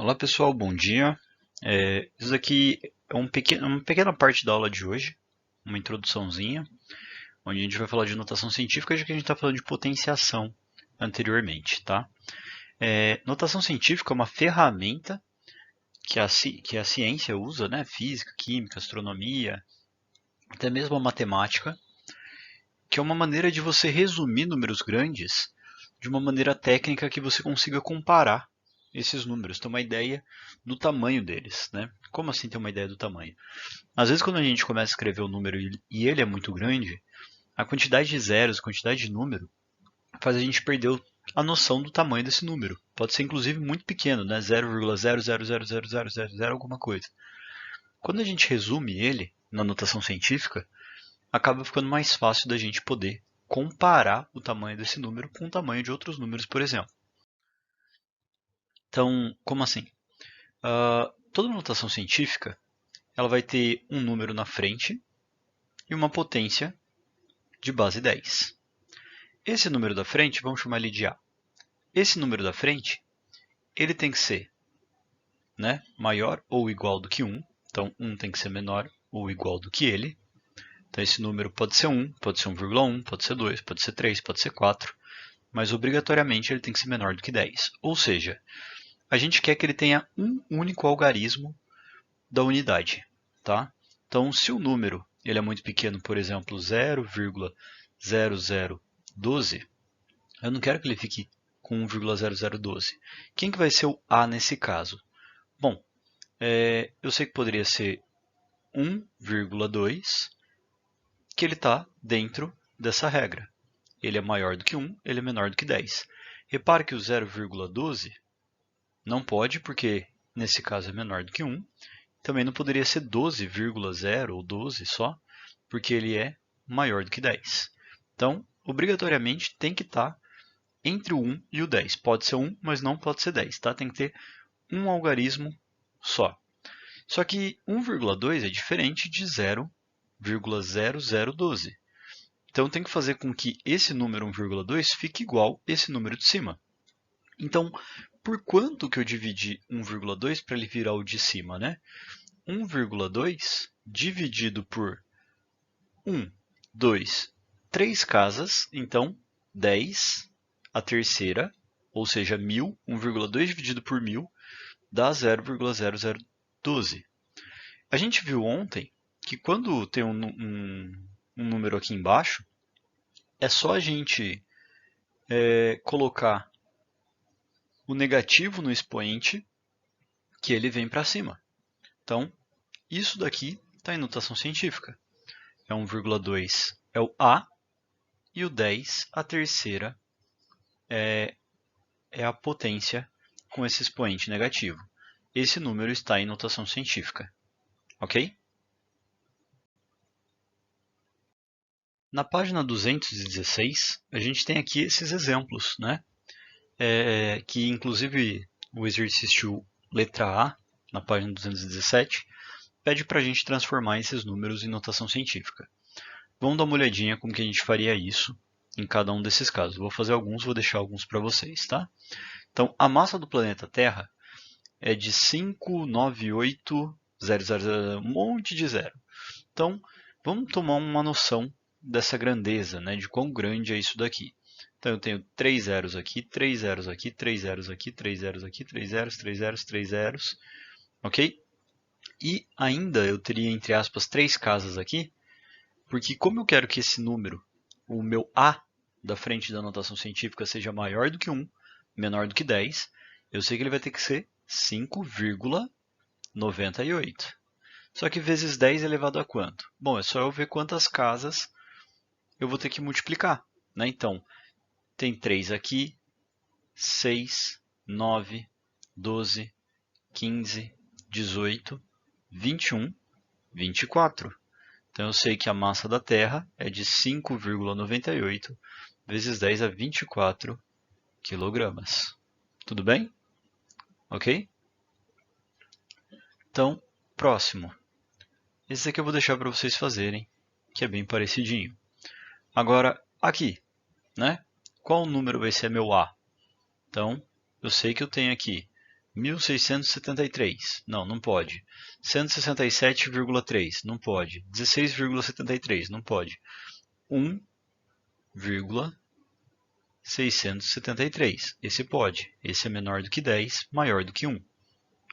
Olá pessoal, bom dia. Isso aqui é uma pequena parte da aula de hoje, uma introduçãozinha, onde a gente vai falar de notação científica, já que a gente está falando de potenciação anteriormente, tá? Notação científica é uma ferramenta que a ciência usa, né? Física, química, astronomia, até mesmo a matemática, que é uma maneira de você resumir números grandes de uma maneira técnica que você consiga comparar esses números, ter uma ideia do tamanho deles, né? Como assim ter uma ideia do tamanho? Às vezes quando a gente começa a escrever o número e ele é muito grande, a quantidade de zeros, a quantidade de número, faz a gente perder a noção do tamanho desse número. Pode ser inclusive muito pequeno, né? 0,0000000 alguma coisa. Quando a gente resume ele na notação científica, acaba ficando mais fácil da gente poder comparar o tamanho desse número com o tamanho de outros números, por exemplo. Então, como assim? Toda notação científica ela vai ter um número na frente e uma potência de base 10. Esse número da frente, vamos chamar ele de A. Esse número da frente, ele tem que ser, né, maior ou igual do que 1. Então, 1 tem que ser menor ou igual do que ele. Então, esse número pode ser 1, pode ser 1,1, pode ser 2, pode ser 3, pode ser 4. Mas, obrigatoriamente, ele tem que ser menor do que 10. Ou seja, a gente quer que ele tenha um único algarismo da unidade. Tá? Então, se o número ele é muito pequeno, por exemplo, 0,0012, eu não quero que ele fique com 1,0012. Quem que vai ser o A nesse caso? Bom, eu sei que poderia ser 1,2, que ele está dentro dessa regra. Ele é maior do que 1, ele é menor do que 10. Repare que o 0,12 não pode, porque nesse caso é menor do que 1. Também não poderia ser 12,0 ou 12 só, porque ele é maior do que 10. Então, obrigatoriamente tem que estar entre o 1 e o 10. Pode ser 1, mas não pode ser 10. Tá? Tem que ter um algarismo só. Só que 1,2 é diferente de 0,0012. Então tem que fazer com que esse número 1,2 fique igual a esse número de cima. Então, por quanto que eu dividi 1,2 para ele virar o de cima, né? 1,2 dividido por 1, 2, 3 casas, então 10, a terceira, ou seja, 1000, 1,2 dividido por 1000 dá 0,0012. A gente viu ontem que quando tem um número aqui embaixo, é só a gente colocar o negativo no expoente que ele vem para cima. Então, isso daqui está em notação científica. É 1,2 é o A e o 10, a terceira, é a potência com esse expoente negativo. Esse número está em notação científica. Ok? Na página 216, a gente tem aqui esses exemplos, né? Que inclusive o exercício letra A, na página 217, pede para a gente transformar esses números em notação científica. Vamos dar uma olhadinha como que a gente faria isso em cada um desses casos. Vou fazer alguns, vou deixar alguns para vocês, tá? Então, a massa do planeta Terra é de 598,000, um monte de zero. Então, vamos tomar uma noção dessa grandeza, né, de quão grande é isso daqui. Então, eu tenho 3 zeros aqui, 3 zeros aqui, 3 zeros aqui, 3 zeros aqui, 3 zeros, 3 zeros, 3 zeros, ok? E ainda eu teria, entre aspas, 3 casas aqui, porque como eu quero que esse número, o meu A da frente da notação científica, seja maior do que 1, menor do que 10, eu sei que ele vai ter que ser 5,98. Só que vezes 10 elevado a quanto? Bom, é só eu ver quantas casas eu vou ter que multiplicar. Né? Então, tem 3 aqui, 6, 9, 12, 15, 18, 21, 24. Então eu sei que a massa da Terra é de 5,98 vezes 10 a 24 quilogramas. Tudo bem? Ok? Então, próximo. Esse aqui eu vou deixar para vocês fazerem, que é bem parecidinho. Agora, aqui, né? Qual número vai ser meu A? Então, eu sei que eu tenho aqui 1673. Não, não pode. 167,3. Não pode. 16,73. Não pode. 1,673. Esse pode. Esse é menor do que 10, maior do que 1.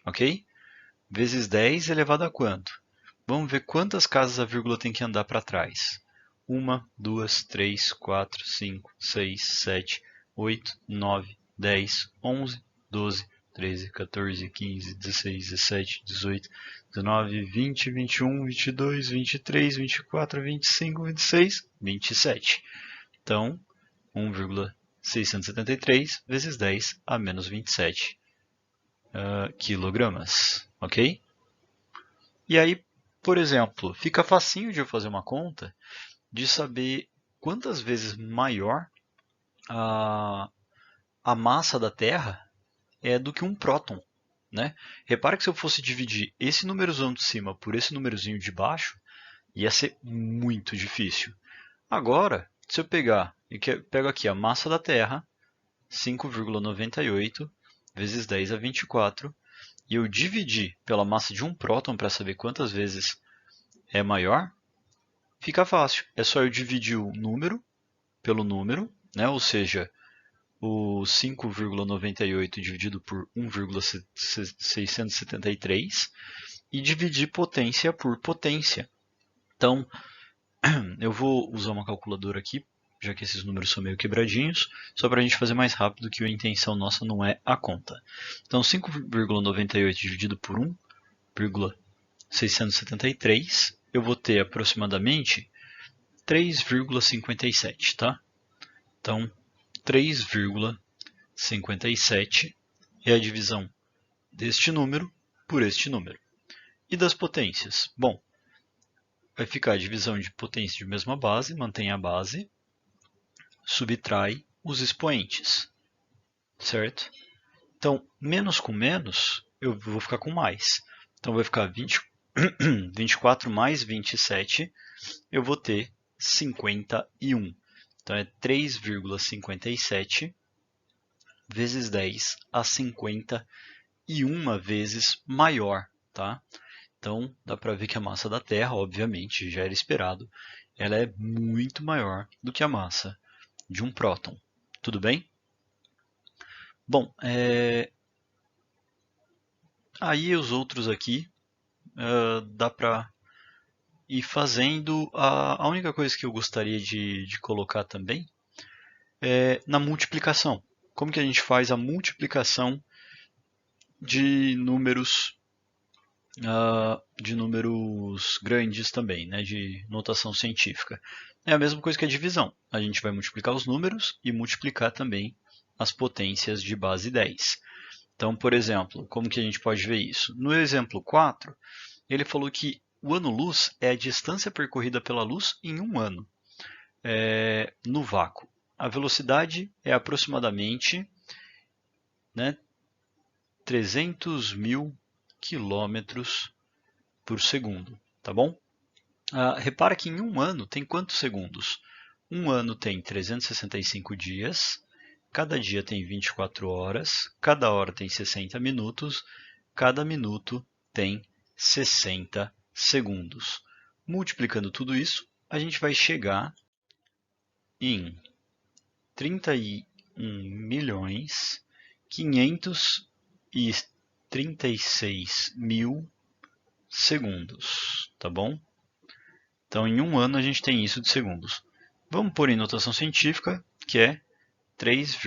Ok? Vezes 10 elevado a quanto? Vamos ver quantas casas a vírgula tem que andar para trás. 1, 2, 3, 4, 5, 6, 7, 8, 9, 10, 11, 12, 13, 14, 15, 16, 17, 18, 19, 20, 21, 22, 23, 24, 25, 26, 27. Então, 1,673 vezes 10 a menos 27 quilogramas, ok? E aí, por exemplo, fica facinho de eu fazer uma conta de saber quantas vezes maior a massa da Terra é do que um próton, né? Repara que se eu fosse dividir esse númerozão de cima por esse númerozinho de baixo, ia ser muito difícil. Agora, se eu pego aqui a massa da Terra, 5,98 vezes 10 a 24, e eu dividir pela massa de um próton para saber quantas vezes é maior, fica fácil. É só eu dividir o número pelo número, né? Ou seja, o 5,98 dividido por 1,673 e dividir potência por potência. Então, eu vou usar uma calculadora aqui, já que esses números são meio quebradinhos, só para a gente fazer mais rápido, que a intenção nossa não é a conta. Então, 5,98 dividido por 1,673, eu vou ter aproximadamente 3,57, tá? Então, 3,57 é a divisão deste número por este número. E das potências? Bom, vai ficar a divisão de potência de mesma base, mantém a base, subtrai os expoentes, certo? Então, menos com menos, eu vou ficar com mais. Então, vai ficar 24 mais 27, eu vou ter 51. Então, é 3,57 vezes 10 a 51 vezes maior, tá? Então, dá para ver que a massa da Terra, obviamente, já era esperado, ela é muito maior do que a massa de um próton. Tudo bem? Bom, aí os outros aqui dá para ir fazendo. A única coisa que eu gostaria de colocar também é na multiplicação. Como que a gente faz a multiplicação de números grandes também, né, de notação científica? É a mesma coisa que a divisão. A gente vai multiplicar os números e multiplicar também as potências de base 10. Então, por exemplo, como que a gente pode ver isso? No exemplo 4, ele falou que o ano-luz é a distância percorrida pela luz em um ano, no vácuo. A velocidade é aproximadamente, né, 300 mil quilômetros por segundo, tá bom? Repara que em um ano tem quantos segundos? Um ano tem 365 dias, cada dia tem 24 horas, cada hora tem 60 minutos, cada minuto tem 60 segundos. Multiplicando tudo isso, a gente vai chegar em 31.536.000 segundos, tá bom? Então, em um ano, a gente tem isso de segundos. Vamos pôr em notação científica, que é 3,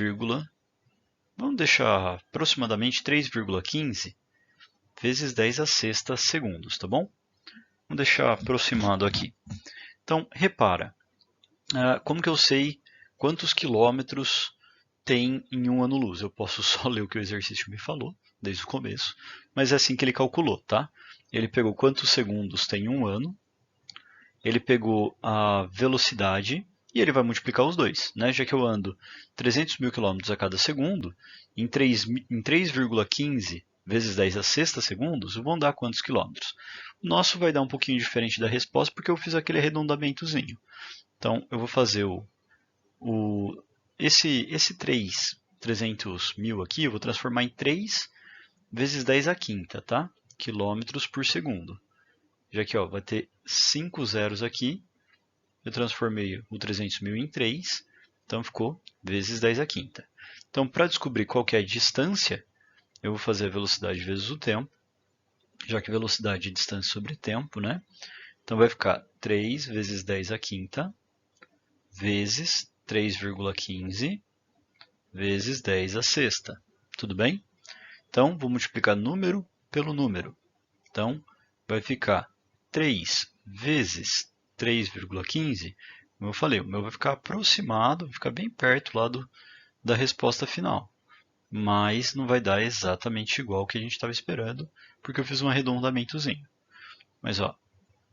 vamos deixar aproximadamente 3,15 vezes 10 a sexta segundos, tá bom? Vamos deixar aproximado aqui. Então, repara, como que eu sei quantos quilômetros tem em um ano-luz? Eu posso só ler o que o exercício me falou, desde o começo, mas é assim que ele calculou, tá? Ele pegou quantos segundos tem um ano, ele pegou a velocidade e ele vai multiplicar os dois, né? Já que eu ando 300 mil quilômetros a cada segundo, em 3,15 vezes 10 a sexta segundos, vão dar quantos quilômetros? O nosso vai dar um pouquinho diferente da resposta porque eu fiz aquele arredondamentozinho. Então, eu vou fazer esse 300 mil aqui, eu vou transformar em 3 vezes 10 à quinta, tá? Quilômetros por segundo. Já que ó, vai ter 5 zeros aqui, eu transformei o 300 mil em 3, então ficou vezes 10 à quinta. Então, para descobrir qual que é a distância, eu vou fazer a velocidade vezes o tempo, já que velocidade é distância sobre tempo, né? Então vai ficar 3 vezes 10 à quinta, vezes 3,15, vezes 10 à sexta. Tudo bem? Então, vou multiplicar número pelo número. Então, vai ficar 3 vezes 3,15. Como eu falei, o meu vai ficar aproximado, vai ficar bem perto lá da resposta final. Mas não vai dar exatamente igual ao que a gente estava esperando, porque eu fiz um arredondamentozinho. Mas ó,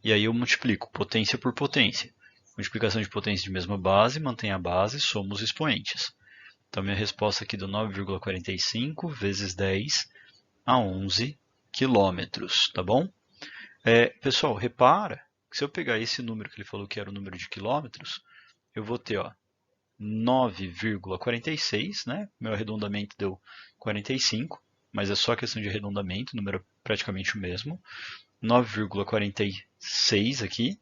e aí eu multiplico potência por potência. Multiplicação de potência de mesma base, mantém a base, soma os expoentes. Então minha resposta aqui deu 9,45 vezes 10 a 11 quilômetros, tá bom? Pessoal, repara que se eu pegar esse número que ele falou que era o número de quilômetros, eu vou ter 9,46, né? Meu arredondamento deu 45, mas é só questão de arredondamento, o número é praticamente o mesmo. 9,46 aqui,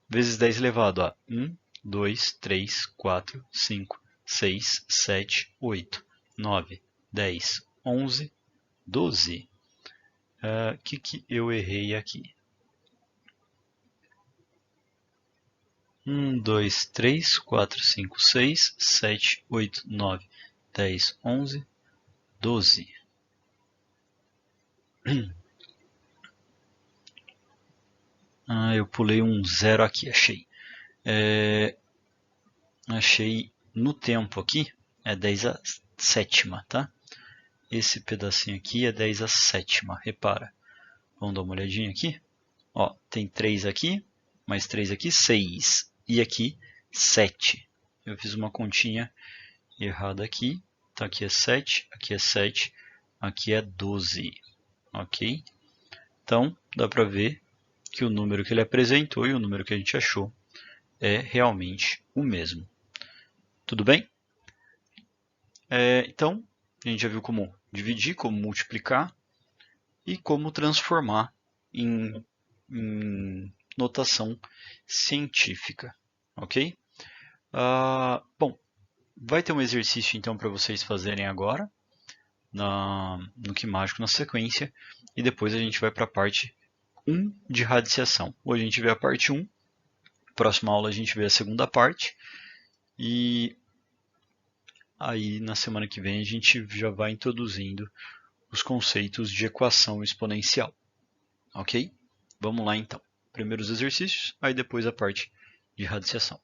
vezes 10 elevado a 1, 2, 3, 4, 5, 6, 7, 8, 9, 10, 11, 12. O que eu errei aqui? 1, 2, 3, 4, 5, 6, 7, 8, 9, 10, 11, 12. Eu pulei um zero aqui, achei. Achei no tempo aqui, é 10 a sétima, tá? Esse pedacinho aqui é 10 a sétima, repara. Vamos dar uma olhadinha aqui. Ó, tem 3 aqui, mais 3 aqui, 6. E aqui, 7. Eu fiz uma continha errada aqui. Então aqui é 7, aqui é 7, aqui é 12. Ok? Então, dá para ver que o número que ele apresentou e o número que a gente achou é realmente o mesmo. Tudo bem? Então, a gente já viu como dividir, como multiplicar e como transformar em notação científica, ok? Bom, vai ter um exercício então para vocês fazerem agora no Que Mágico na sequência e depois a gente vai para a parte 1 de radiciação. Hoje a gente vê a parte 1, próxima aula a gente vê a segunda parte e aí na semana que vem a gente já vai introduzindo os conceitos de equação exponencial, ok? Vamos lá então. Primeiro os exercícios, aí depois a parte de radiciação.